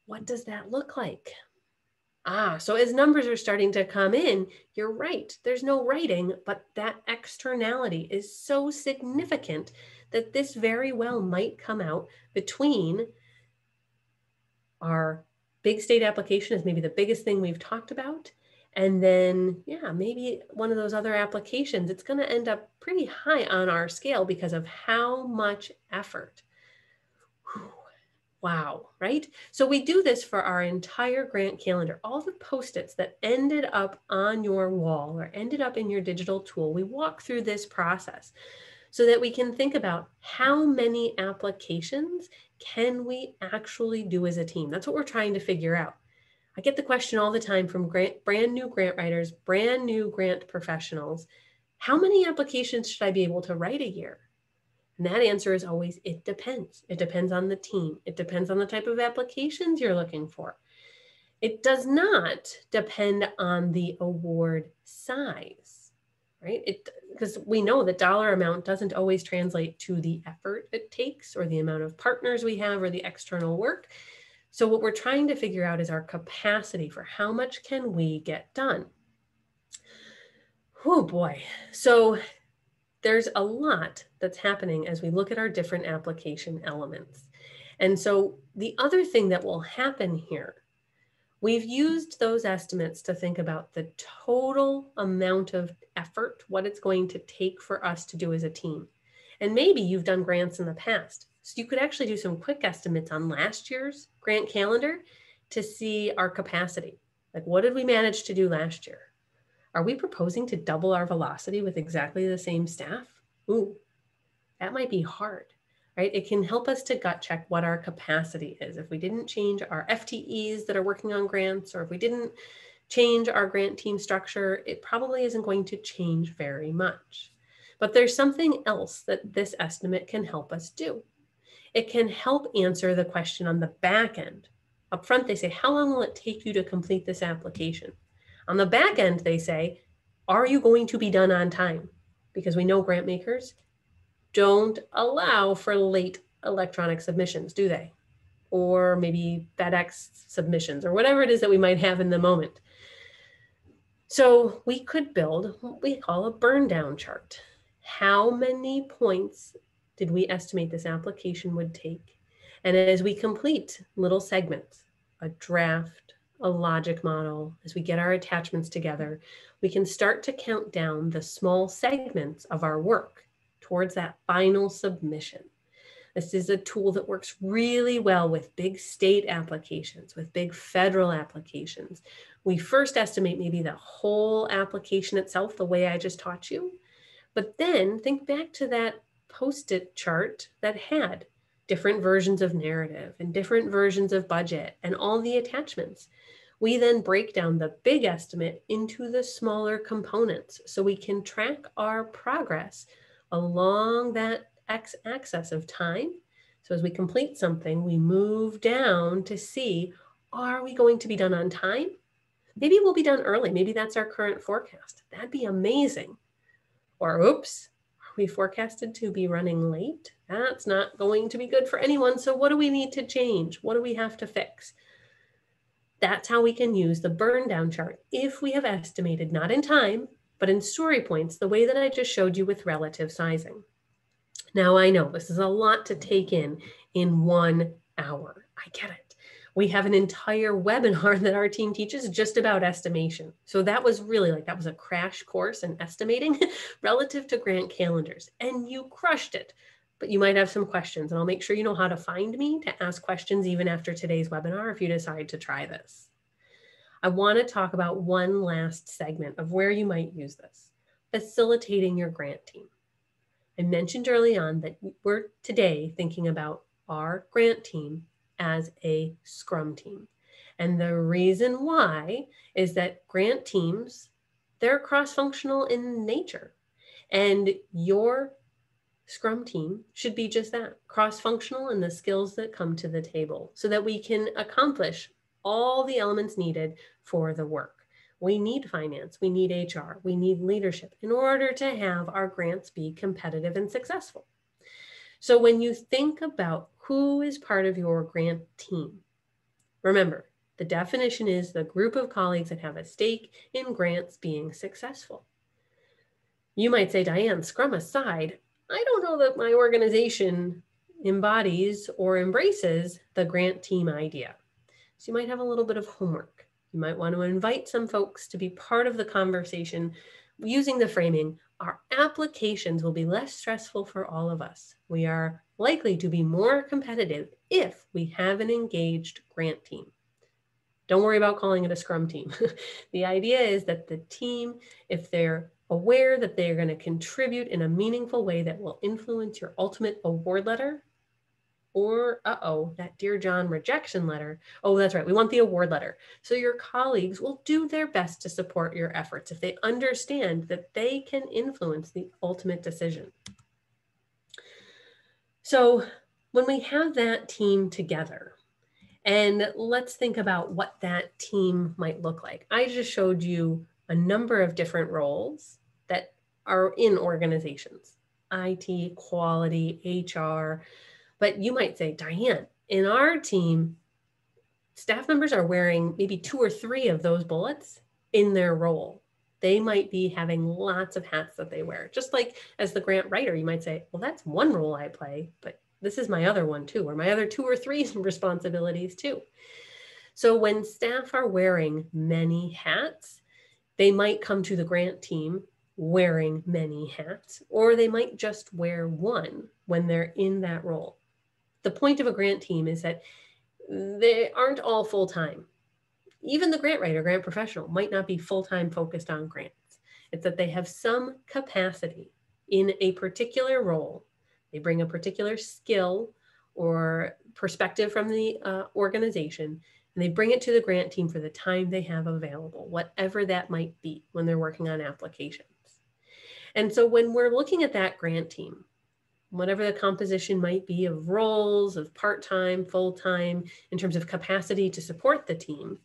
What does that look like? So as numbers are starting to come in, you're right. There's no writing, but that externality is so significant that this very well might come out between our big state application is maybe the biggest thing we've talked about. And then, yeah, maybe one of those other applications, it's going to end up pretty high on our scale because of how much effort. Whew. Wow, right? So we do this for our entire grant calendar. All the Post-its that ended up on your wall or ended up in your digital tool, we walk through this process so that we can think about how many applications can we actually do as a team. That's what we're trying to figure out. I get the question all the time from brand new grant writers, brand new grant professionals. How many applications should I be able to write a year? And that answer is always, it depends. It depends on the team. It depends on the type of applications you're looking for. It does not depend on the award size, right? Because we know the dollar amount doesn't always translate to the effort it takes or the amount of partners we have or the external work. So what we're trying to figure out is our capacity for how much can we get done. Oh boy. So there's a lot that's happening as we look at our different application elements. And so the other thing that will happen here, we've used those estimates to think about the total amount of effort, what it's going to take for us to do as a team. And maybe you've done grants in the past. So you could actually do some quick estimates on last year's grant calendar to see our capacity. Like, what did we manage to do last year? Are we proposing to double our velocity with exactly the same staff? Ooh, that might be hard, right? It can help us to gut check what our capacity is. If we didn't change our FTEs that are working on grants, or if we didn't change our grant team structure, it probably isn't going to change very much. But there's something else that this estimate can help us do. It can help answer the question on the back end. Up front, they say, how long will it take you to complete this application? On the back end, they say, are you going to be done on time? Because we know grant makers don't allow for late electronic submissions, do they? Or maybe FedEx submissions, or whatever it is that we might have in the moment. So we could build what we call a burn down chart. How many points did we estimate this application would take? And as we complete little segments, a draft, a logic model, as we get our attachments together, we can start to count down the small segments of our work towards that final submission. This is a tool that works really well with big state applications, with big federal applications. We first estimate maybe the whole application itself, the way I just taught you, but then think back to that Post-it chart that had different versions of narrative and different versions of budget and all the attachments. We then break down the big estimate into the smaller components so we can track our progress along that x-axis of time. So as we complete something, we move down to see, are we going to be done on time? Maybe we'll be done early. Maybe that's our current forecast. That'd be amazing. Or oops, are we forecasted to be running late? That's not going to be good for anyone. So what do we need to change? What do we have to fix? That's how we can use the burn down chart if we have estimated not in time, but in story points, the way that I just showed you with relative sizing. Now I know this is a lot to take in 1 hour. I get it. We have an entire webinar that our team teaches just about estimation. So that was really that was a crash course in estimating relative to grant calendars, and you crushed it. But you might have some questions, and I'll make sure you know how to find me to ask questions even after today's webinar if you decide to try this. I want to talk about one last segment of where you might use this, facilitating your grant team. I mentioned early on that we're today thinking about our grant team as a Scrum team. And the reason why is that grant teams, they're cross-functional in nature. And your Scrum team should be just that, cross-functional in the skills that come to the table so that we can accomplish all the elements needed for the work. We need finance, we need HR, we need leadership in order to have our grants be competitive and successful. So when you think about who is part of your grant team, remember, the definition is the group of colleagues that have a stake in grants being successful. You might say, Diane, Scrum aside, I don't know that my organization embodies or embraces the grant team idea. So you might have a little bit of homework. You might want to invite some folks to be part of the conversation using the framing, our applications will be less stressful for all of us. We are likely to be more competitive if we have an engaged grant team. Don't worry about calling it a Scrum team. The idea is that the team, if they're aware that they're going to contribute in a meaningful way that will influence your ultimate award letter, or, that Dear John rejection letter. Oh, that's right. We want the award letter. So your colleagues will do their best to support your efforts if they understand that they can influence the ultimate decision. So when we have that team together, and let's think about what that team might look like. I just showed you a number of different roles that are in organizations, IT, quality, HR. But you might say, Diane, in our team, staff members are wearing maybe 2 or 3 of those bullets in their role. They might be having lots of hats that they wear. Just like as the grant writer, you might say, well, that's one role I play, but this is my other one too, or my other 2 or 3 responsibilities too. So when staff are wearing many hats, they might come to the grant team wearing many hats, or they might just wear one when they're in that role. The point of a grant team is that they aren't all full-time. Even the grant writer, grant professional might not be full-time focused on grants. It's that they have some capacity in a particular role. They bring a particular skill or perspective from the organization, and they bring it to the grant team for the time they have available, whatever that might be when they're working on applications. And so when we're looking at that grant team, whatever the composition might be of roles, of part-time, full-time, in terms of capacity to support the team,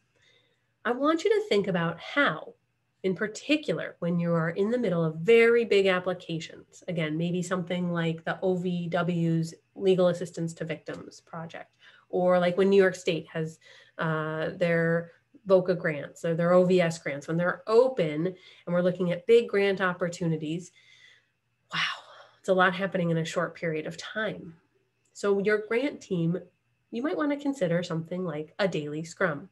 I want you to think about how, in particular, when you are in the middle of very big applications, again, maybe something like the OVW's Legal Assistance to Victims project, or like when New York State has their VOCA grants or their OVS grants, when they're open and we're looking at big grant opportunities, wow, it's a lot happening in a short period of time. So your grant team, you might want to consider something like a daily scrum,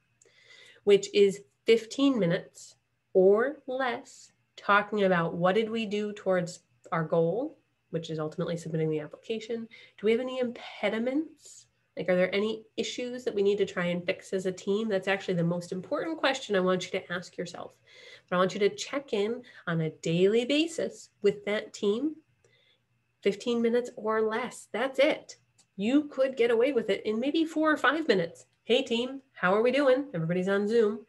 which is 15 minutes or less talking about what did we do towards our goal, which is ultimately submitting the application. Do we have any impediments? Like, are there any issues that we need to try and fix as a team? That's actually the most important question I want you to ask yourself. But I want you to check in on a daily basis with that team, 15 minutes or less. That's it. You could get away with it in maybe 4 or 5 minutes. Hey team, how are we doing? Everybody's on Zoom.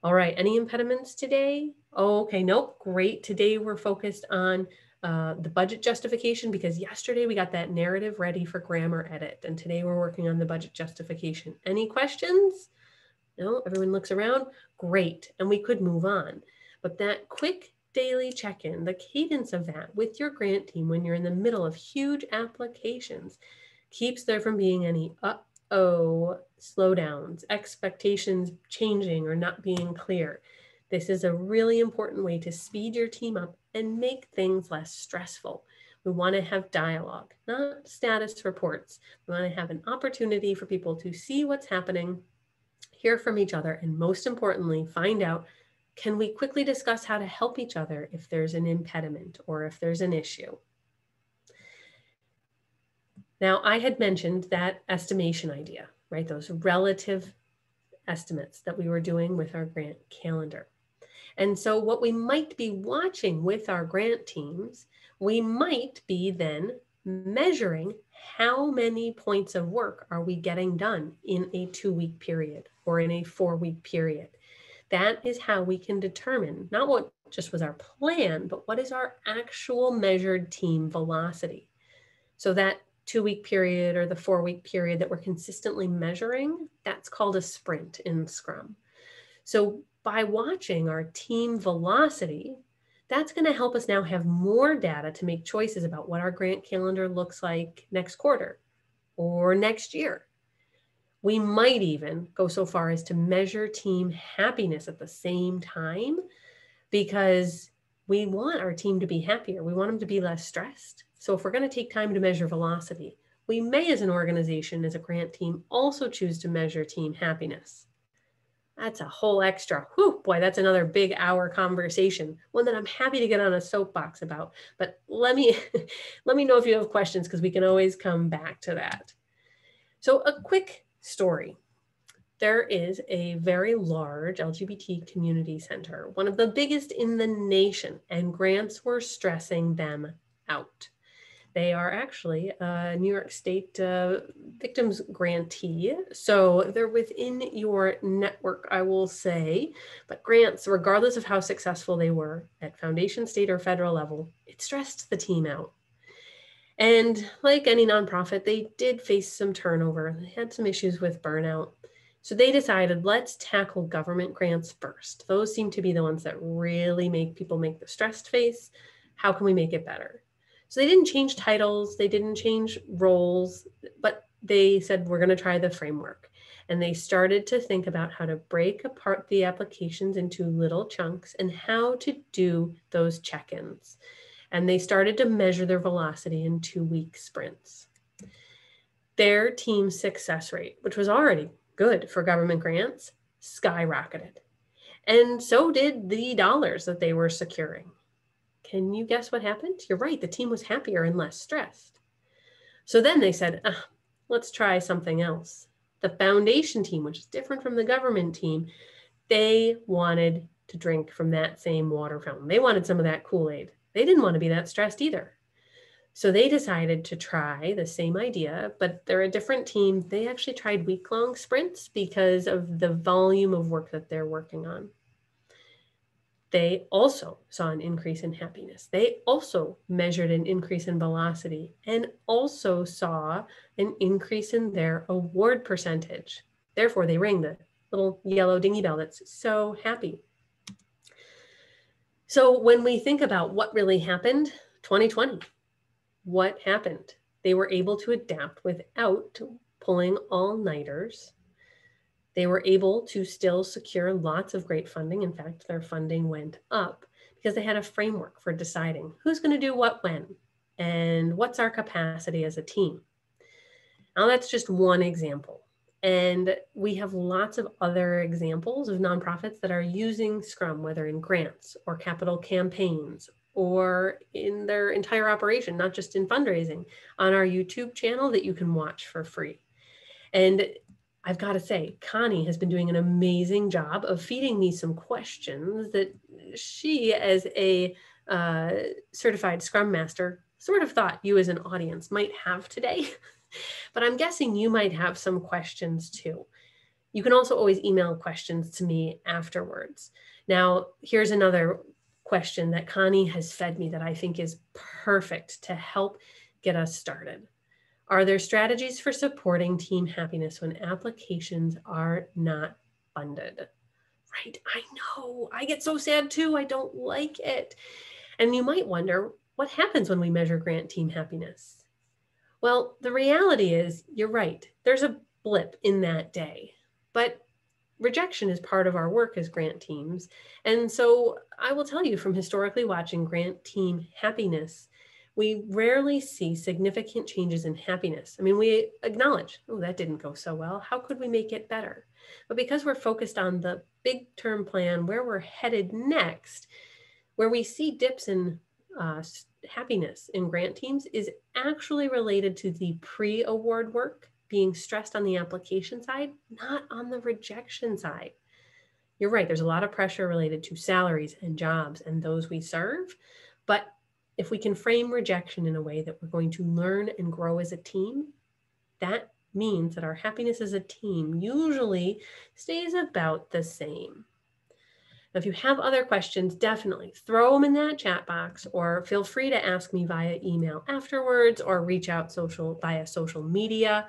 All right, any impediments today? Oh, okay, nope, great. Today we're focused on the budget justification because yesterday we got that narrative ready for grammar edit, and today we're working on the budget justification. Any questions? No, everyone looks around, great, and we could move on. But that quick daily check-in, the cadence of that with your grant team when you're in the middle of huge applications keeps there from being any slowdowns, expectations changing or not being clear. This is a really important way to speed your team up and make things less stressful. We want to have dialogue, not status reports. We want to have an opportunity for people to see what's happening, hear from each other, and most importantly, find out, can we quickly discuss how to help each other if there's an impediment or if there's an issue? Now, I had mentioned that estimation idea, right? Those relative estimates that we were doing with our grant calendar. And so what we might be watching with our grant teams, we might be then measuring how many points of work are we getting done in a 2-week period or in a 4-week period. That is how we can determine not what just was our plan, but what is our actual measured team velocity. So that 2-week period or the 4-week period that we're consistently measuring, that's called a sprint in Scrum. So by watching our team velocity, that's going to help us now have more data to make choices about what our grant calendar looks like next quarter or next year. We might even go so far as to measure team happiness at the same time because we want our team to be happier. We want them to be less stressed. So if we're going to take time to measure velocity, we may, as an organization, as a grant team, also choose to measure team happiness. That's a whole extra, whew, boy, that's another big hour conversation, one that I'm happy to get on a soapbox about. But let me know if you have questions because we can always come back to that. So a quick story. There is a very large LGBT community center, one of the biggest in the nation, and grants were stressing them out. They are actually a New York State victims grantee. So they're within your network, I will say, but grants, regardless of how successful they were at foundation, state, or federal level, it stressed the team out. And like any nonprofit, they did face some turnover. They had some issues with burnout. So they decided, let's tackle government grants first. Those seem to be the ones that really make people make the stressed face. How can we make it better? So they didn't change titles, they didn't change roles, but they said, we're going to try the framework. And they started to think about how to break apart the applications into little chunks and how to do those check-ins. And they started to measure their velocity in 2-week sprints. Their team success rate, which was already good for government grants, skyrocketed. And so did the dollars that they were securing. Can you guess what happened? You're right, the team was happier and less stressed. So then they said, let's try something else. The foundation team, which is different from the government team, they wanted to drink from that same water fountain. They wanted some of that Kool-Aid. They didn't want to be that stressed either. So they decided to try the same idea, but they're a different team. They actually tried week-long sprints because of the volume of work that they're working on. They also saw an increase in happiness. They also measured an increase in velocity and also saw an increase in their award percentage. Therefore, they rang the little yellow dingy bell that's so happy. So when we think about what really happened, 2020, what happened? They were able to adapt without pulling all-nighters. They were able to still secure lots of great funding. In fact, their funding went up because they had a framework for deciding who's going to do what when and what's our capacity as a team. Now, that's just one example. And we have lots of other examples of nonprofits that are using Scrum, whether in grants or capital campaigns or in their entire operation, not just in fundraising, on our YouTube channel that you can watch for free. And I've got to say, Connie has been doing an amazing job of feeding me some questions that she, as a certified Scrum Master, sort of thought you as an audience might have today. But I'm guessing you might have some questions too. You can also always email questions to me afterwards. Now, here's another question that Connie has fed me that I think is perfect to help get us started. Are there strategies for supporting team happiness when applications are not funded? Right, I know, I get so sad too, I don't like it. And you might wonder, what happens when we measure grant team happiness? Well, the reality is, you're right, there's a blip in that day, but rejection is part of our work as grant teams. And so I will tell you from historically watching grant team happiness, we rarely see significant changes in happiness. I mean, we acknowledge, oh, that didn't go so well. How could we make it better? But because we're focused on the big term plan, where we're headed next, where we see dips in happiness in grant teams is actually related to the pre-award work being stressed on the application side, not on the rejection side. You're right, there's a lot of pressure related to salaries and jobs and those we serve, but if we can frame rejection in a way that we're going to learn and grow as a team, that means that our happiness as a team usually stays about the same. Now, if you have other questions, definitely throw them in that chat box or feel free to ask me via email afterwards or reach out via social media.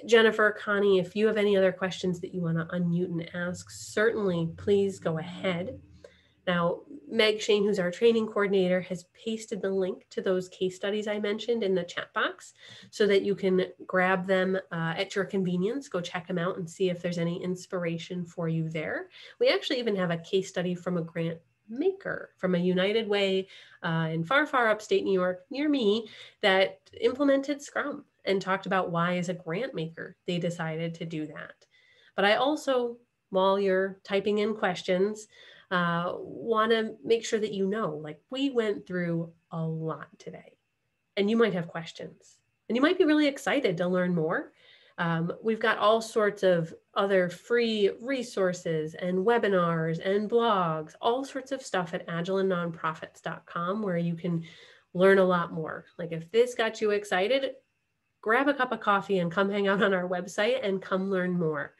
Jennifer, Connie, if you have any other questions that you want to unmute and ask, certainly please go ahead. Now, Meg Shane, who's our training coordinator, has pasted the link to those case studies I mentioned in the chat box so that you can grab them at your convenience, go check them out and see if there's any inspiration for you there. We actually even have a case study from a grant maker from a United Way in far, far upstate New York near me that implemented Scrum and talked about why as a grant maker they decided to do that. But I also, while you're typing in questions, want to make sure that you know, like we went through a lot today and you might have questions and you might be really excited to learn more. We've got all sorts of other free resources and webinars and blogs, all sorts of stuff at agileandnonprofits.com where you can learn a lot more. Like if this got you excited, grab a cup of coffee and come hang out on our website and come learn more.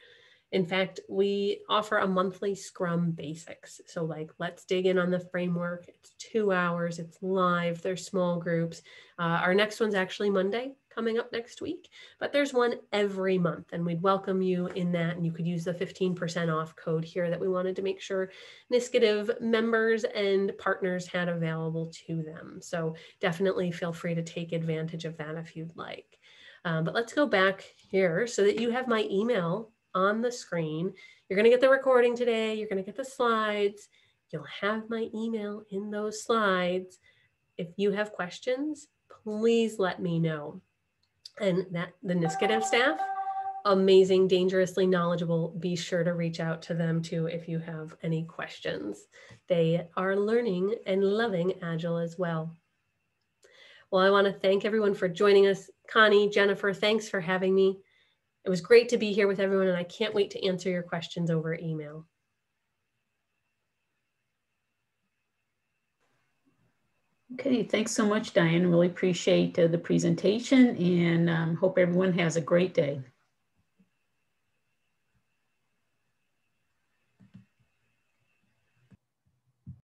In fact, we offer a monthly Scrum Basics. So like, let's dig in on the framework. It's 2 hours, it's live, there's small groups. Our next one's actually Monday, coming up next week, but there's one every month and we'd welcome you in that. And you could use the 15% off code here that we wanted to make sure Niskative members and partners had available to them. So definitely feel free to take advantage of that if you'd like. But let's go back here so that you have my email on the screen. You're going to get the recording today. You're going to get the slides. You'll have my email in those slides. If you have questions, please let me know. And that the Niskative staff amazing, dangerously knowledgeable. Be sure to reach out to them too if you have any questions. They are learning and loving Agile as well. Well, I want to thank everyone for joining us. Connie, Jennifer, thanks for having me. It was great to be here with everyone, and I can't wait to answer your questions over email. Okay, thanks so much, Diane. Really appreciate the presentation, and hope everyone has a great day.